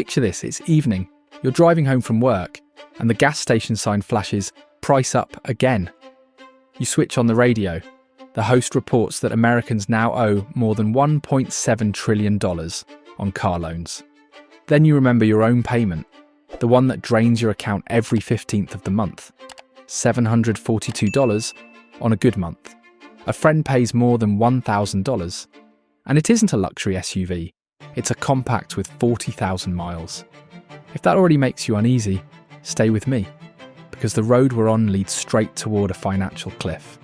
Picture this, it's evening, you're driving home from work, and the gas station sign flashes, "Price up again." You switch on the radio. The host reports that Americans now owe more than $1.7 trillion on car loans. Then you remember your own payment, the one that drains your account every 15th of the month. $742 on a good month. A friend pays more than $1,000. And it isn't a luxury SUV, it's a compact with 40,000 miles. If that already makes you uneasy, stay with me, because the road we're on leads straight toward a financial cliff.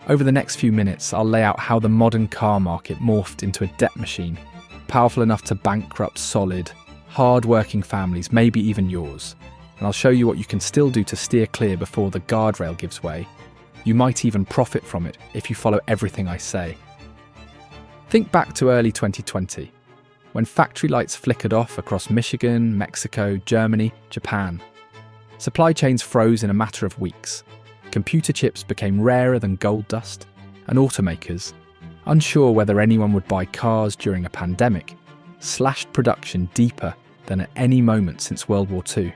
Over the next few minutes, I'll lay out how the modern car market morphed into a debt machine, powerful enough to bankrupt solid, hard-working families, maybe even yours. And I'll show you what you can still do to steer clear before the guardrail gives way. You might even profit from it if you follow everything I say. Think back to early 2020, when factory lights flickered off across Michigan, Mexico, Germany, Japan. Supply chains froze in a matter of weeks. Computer chips became rarer than gold dust, and automakers, unsure whether anyone would buy cars during a pandemic, slashed production deeper than at any moment since World War II.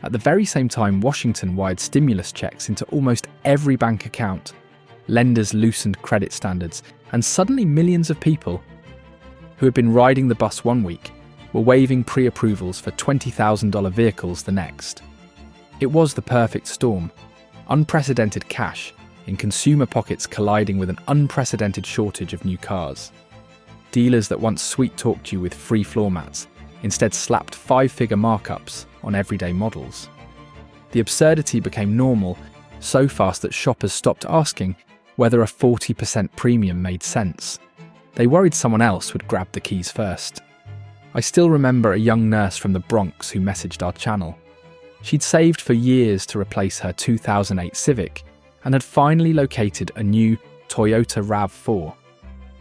At the very same time, Washington wired stimulus checks into almost every bank account. Lenders loosened credit standards, and suddenly millions of people who had been riding the bus one week were waiving pre-approvals for $20,000 vehicles the next. It was the perfect storm. Unprecedented cash in consumer pockets colliding with an unprecedented shortage of new cars. Dealers that once sweet-talked you with free floor mats instead slapped five-figure markups on everyday models. The absurdity became normal, so fast that shoppers stopped asking whether a 40% premium made sense. They worried someone else would grab the keys first. I still remember a young nurse from the Bronx who messaged our channel. She'd saved for years to replace her 2008 Civic and had finally located a new Toyota RAV4.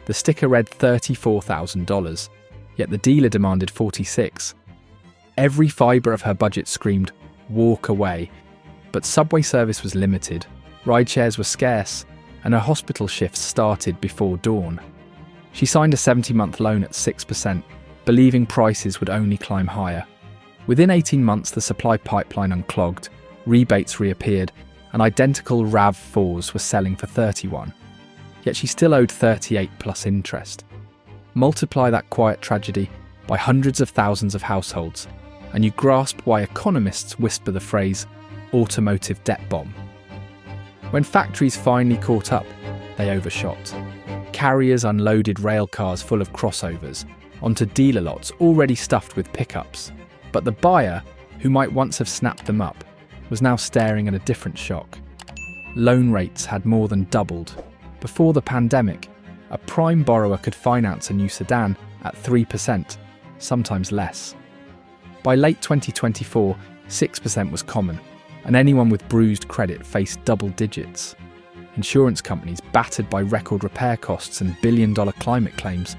The sticker read $34,000, yet the dealer demanded $46,000. Every fibre of her budget screamed, "Walk away." But subway service was limited, rideshares were scarce, and her hospital shifts started before dawn. She signed a 70-month loan at 6%, believing prices would only climb higher. Within 18 months, the supply pipeline unclogged, rebates reappeared, and identical RAV4s were selling for $31,000. Yet she still owed $38,000 plus interest. Multiply that quiet tragedy by hundreds of thousands of households, and you grasp why economists whisper the phrase automotive debt bomb. When factories finally caught up, they overshot. Carriers unloaded rail cars full of crossovers onto dealer lots already stuffed with pickups. But the buyer, who might once have snapped them up, was now staring at a different shock. Loan rates had more than doubled. Before the pandemic, a prime borrower could finance a new sedan at 3%, sometimes less. By late 2024, 6% was common, and anyone with bruised credit faced double digits. Insurance companies, battered by record repair costs and billion-dollar climate claims,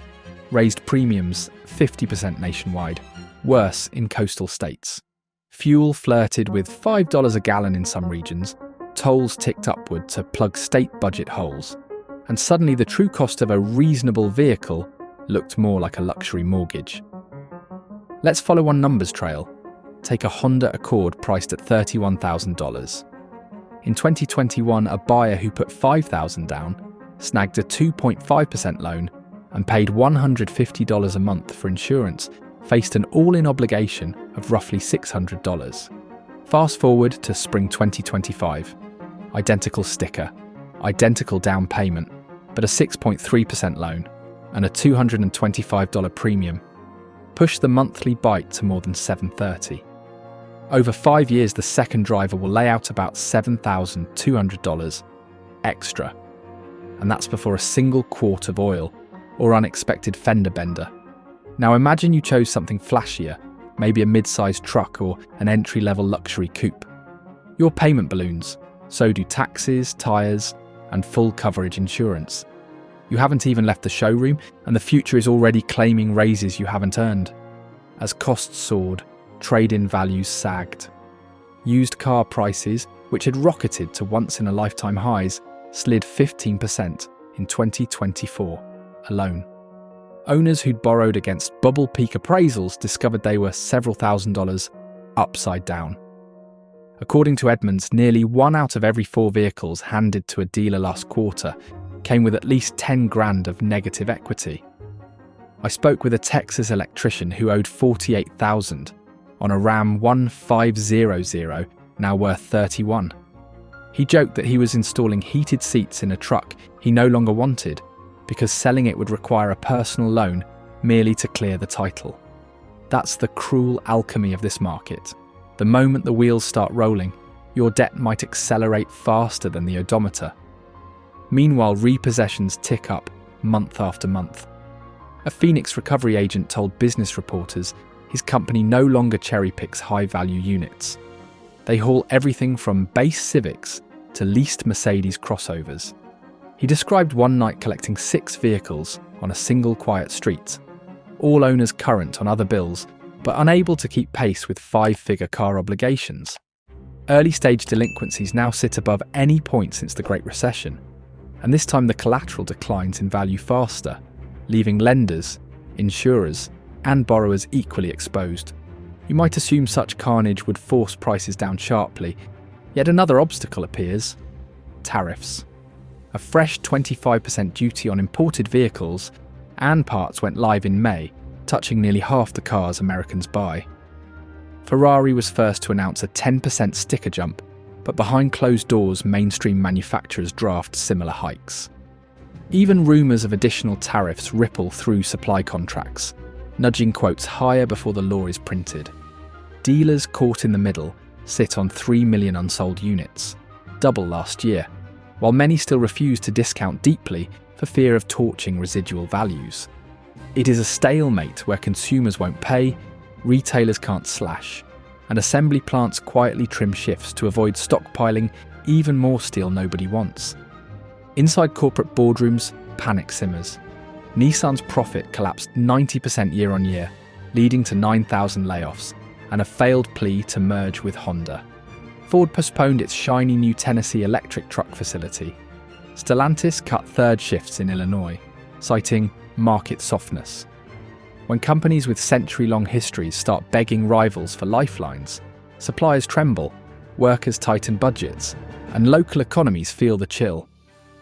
raised premiums 50% nationwide, worse in coastal states. Fuel flirted with $5 a gallon in some regions, tolls ticked upward to plug state budget holes, and suddenly the true cost of a reasonable vehicle looked more like a luxury mortgage. Let's follow one numbers trail. Take a Honda Accord priced at $31,000. In 2021, a buyer who put $5,000 down snagged a 2.5% loan and paid $150 a month for insurance, faced an all-in obligation of roughly $600. Fast forward to spring 2025. Identical sticker, identical down payment, but a 6.3% loan and a $225 premium. Push the monthly bite to more than $730. Over 5 years, the second driver will lay out about $7,200 extra. And that's before a single quart of oil or unexpected fender bender. Now imagine you chose something flashier, maybe a mid-sized truck or an entry-level luxury coupe. Your payment balloons, so do taxes, tyres, and full coverage insurance. You haven't even left the showroom, and the future is already claiming raises you haven't earned. As costs soared, trade-in values sagged. Used car prices, which had rocketed to once-in-a-lifetime highs, slid 15% in 2024 alone. Owners who'd borrowed against bubble peak appraisals discovered they were several $1,000s upside down. According to Edmunds, nearly 1 out of every 4 vehicles handed to a dealer last quarter came with at least 10 grand of negative equity. I spoke with a Texas electrician who owed $48,000 on a Ram 1500, now worth 31. He joked that he was installing heated seats in a truck he no longer wanted because selling it would require a personal loan merely to clear the title. That's the cruel alchemy of this market. The moment the wheels start rolling, your debt might accelerate faster than the odometer. Meanwhile, repossessions tick up month after month. A Phoenix recovery agent told business reporters his company no longer cherry-picks high-value units. They haul everything from base Civics to leased Mercedes crossovers. He described one night collecting 6 vehicles on a single quiet street, all owners current on other bills, but unable to keep pace with 5-figure car obligations. Early-stage delinquencies now sit above any point since the Great Recession, and this time the collateral declines in value faster, leaving lenders, insurers, and borrowers equally exposed. You might assume such carnage would force prices down sharply, yet another obstacle appears: tariffs. A fresh 25% duty on imported vehicles and parts went live in May, touching nearly half the cars Americans buy. Ferrari was first to announce a 10% sticker jump, but behind closed doors, mainstream manufacturers draft similar hikes. Even rumours of additional tariffs ripple through supply contracts, nudging quotes higher before the law is printed. Dealers caught in the middle sit on 3 million unsold units, double last year, while many still refuse to discount deeply for fear of torching residual values. It is a stalemate where consumers won't pay, retailers can't slash, and assembly plants quietly trim shifts to avoid stockpiling even more steel nobody wants. Inside corporate boardrooms, panic simmers. Nissan's profit collapsed 90% year-on-year, leading to 9,000 layoffs and a failed plea to merge with Honda. Ford postponed its shiny new Tennessee electric truck facility. Stellantis cut third shifts in Illinois, citing market softness. When companies with century-long histories start begging rivals for lifelines, suppliers tremble, workers tighten budgets, and local economies feel the chill.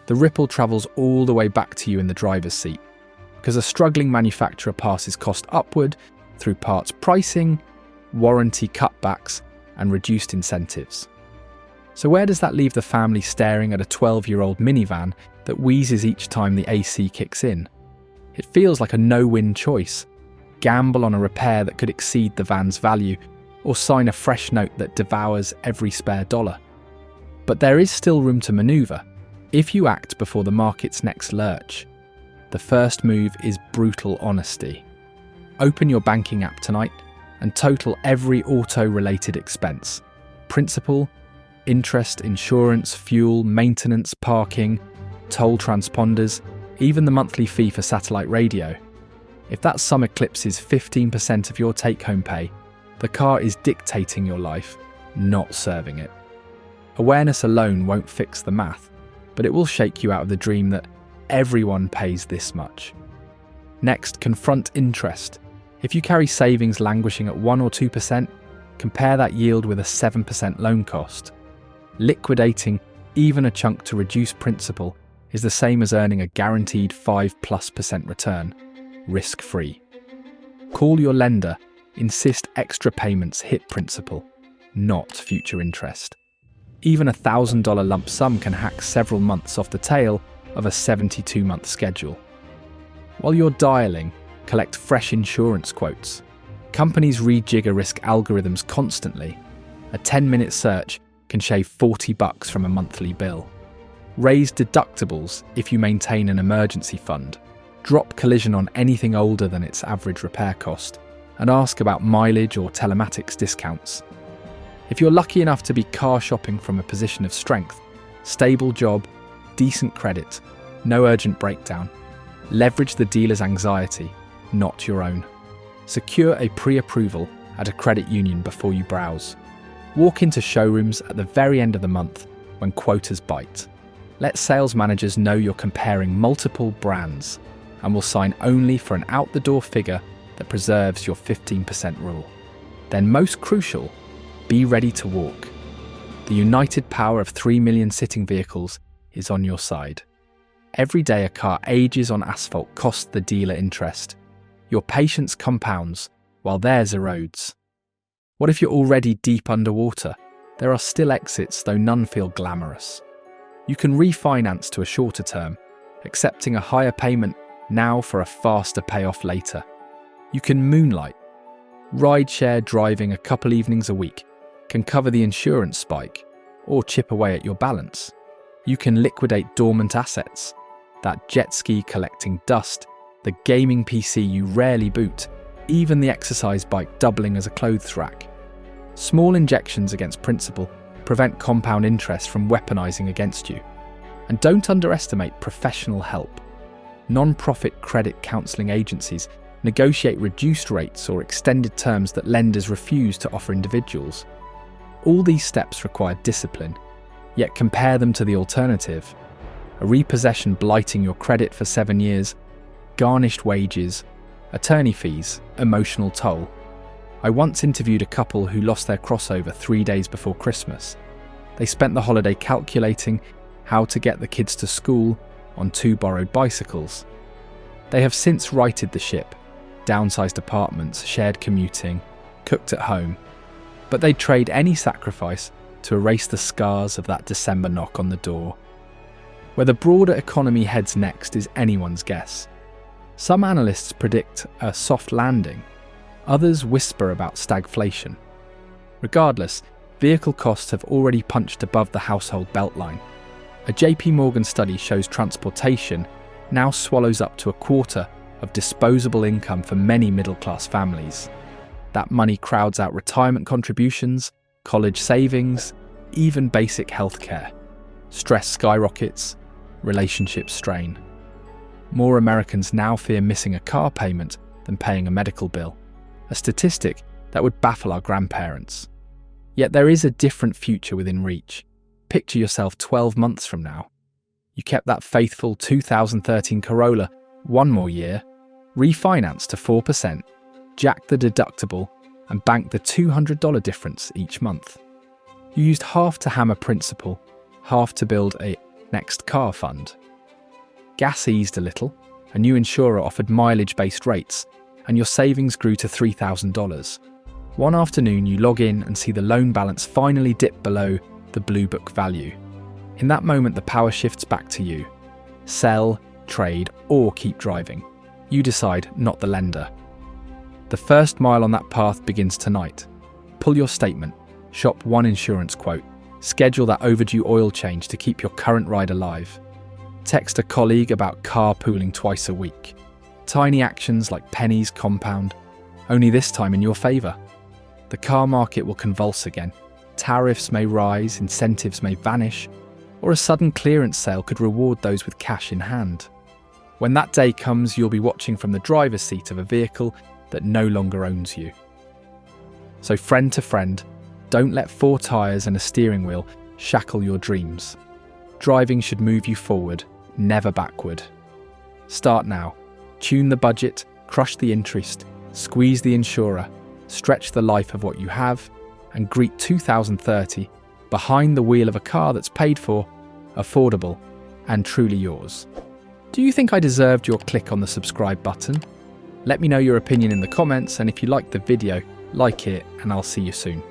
The ripple travels all the way back to you in the driver's seat, because a struggling manufacturer passes cost upward through parts pricing, warranty cutbacks, and reduced incentives. So where does that leave the family staring at a 12-year-old minivan that wheezes each time the AC kicks in? It feels like a no-win choice. Gamble on a repair that could exceed the van's value, or sign a fresh note that devours every spare dollar. But there is still room to manoeuvre if you act before the market's next lurch. The first move is brutal honesty. Open your banking app tonight and total every auto-related expense: principal, interest, insurance, fuel, maintenance, parking, toll transponders, even the monthly fee for satellite radio. If that sum eclipses 15% of your take-home pay, the car is dictating your life, not serving it. Awareness alone won't fix the math, but it will shake you out of the dream that everyone pays this much. Next, confront interest. If you carry savings languishing at 1 or 2%, compare that yield with a 7% loan cost. Liquidating even a chunk to reduce principal is the same as earning a guaranteed 5+% return, risk-free. Call your lender, insist extra payments hit principal, not future interest. Even a $1,000 lump sum can hack several months off the tail of a 72-month schedule. While you're dialing, collect fresh insurance quotes. Companies rejigger risk algorithms constantly. A 10-minute search can shave $40 from a monthly bill. Raise deductibles if you maintain an emergency fund. Drop collision on anything older than its average repair cost, and ask about mileage or telematics discounts. If you're lucky enough to be car shopping from a position of strength, stable job, decent credit, no urgent breakdown, leverage the dealer's anxiety, not your own. Secure a pre-approval at a credit union before you browse. Walk into showrooms at the very end of the month when quotas bite. Let sales managers know you're comparing multiple brands. and will sign only for an out-the-door figure that preserves your 15% rule. Then, most crucial, be ready to walk. The united power of 3 million sitting vehicles is on your side. Every day a car ages on asphalt costs the dealer interest. Your patience compounds while theirs erodes. What if you're already deep underwater? There are still exits, though none feel glamorous. You can refinance to a shorter term, accepting a higher payment now for a faster payoff later. You can moonlight. Rideshare driving a couple evenings a week can cover the insurance spike or chip away at your balance. You can liquidate dormant assets, that jet ski collecting dust, the gaming PC you rarely boot, even the exercise bike doubling as a clothes rack. Small injections against principal prevent compound interest from weaponizing against you. And don't underestimate professional help. Non-profit credit counseling agencies negotiate reduced rates or extended terms that lenders refuse to offer individuals. All these steps require discipline, yet compare them to the alternative: a repossession blighting your credit for 7 years, garnished wages, attorney fees, emotional toll. I once interviewed a couple who lost their crossover 3 days before Christmas. They spent the holiday calculating how to get the kids to school on 2 borrowed bicycles. They have since righted the ship, downsized apartments, shared commuting, cooked at home, but they'd trade any sacrifice to erase the scars of that December knock on the door. Where the broader economy heads next is anyone's guess. Some analysts predict a soft landing, others whisper about stagflation. Regardless, vehicle costs have already punched above the household beltline. A JP Morgan study shows transportation now swallows up to a quarter of disposable income for many middle-class families. That money crowds out retirement contributions, college savings, even basic healthcare. Stress skyrockets, relationships strain. More Americans now fear missing a car payment than paying a medical bill, a statistic that would baffle our grandparents. Yet there is a different future within reach. Picture yourself 12 months from now. You kept that faithful 2013 Corolla one more year, refinanced to 4%, jacked the deductible, and banked the $200 difference each month. You used half to hammer principal, half to build a next car fund. Gas eased a little, a new insurer offered mileage-based rates, and your savings grew to $3,000. One afternoon you log in and see the loan balance finally dip below the Blue Book value. In that moment the power shifts back to you. Sell, trade, or keep driving. You decide, not the lender. The first mile on that path begins tonight. Pull your statement, shop one insurance quote, schedule that overdue oil change to keep your current ride alive. Text a colleague about carpooling twice a week. Tiny actions like pennies compound, only this time in your favour. The car market will convulse again. Tariffs may rise, incentives may vanish, or a sudden clearance sale could reward those with cash in hand. When that day comes, you'll be watching from the driver's seat of a vehicle that no longer owns you. So friend to friend, don't let 4 tyres and a steering wheel shackle your dreams. Driving should move you forward, never backward. Start now. Tune the budget, crush the interest, squeeze the insurer, stretch the life of what you have, and greet 2030 behind the wheel of a car that's paid for, affordable, and truly yours. Do you think I deserved your click on the subscribe button? Let me know your opinion in the comments, and if you liked the video, like it, and I'll see you soon.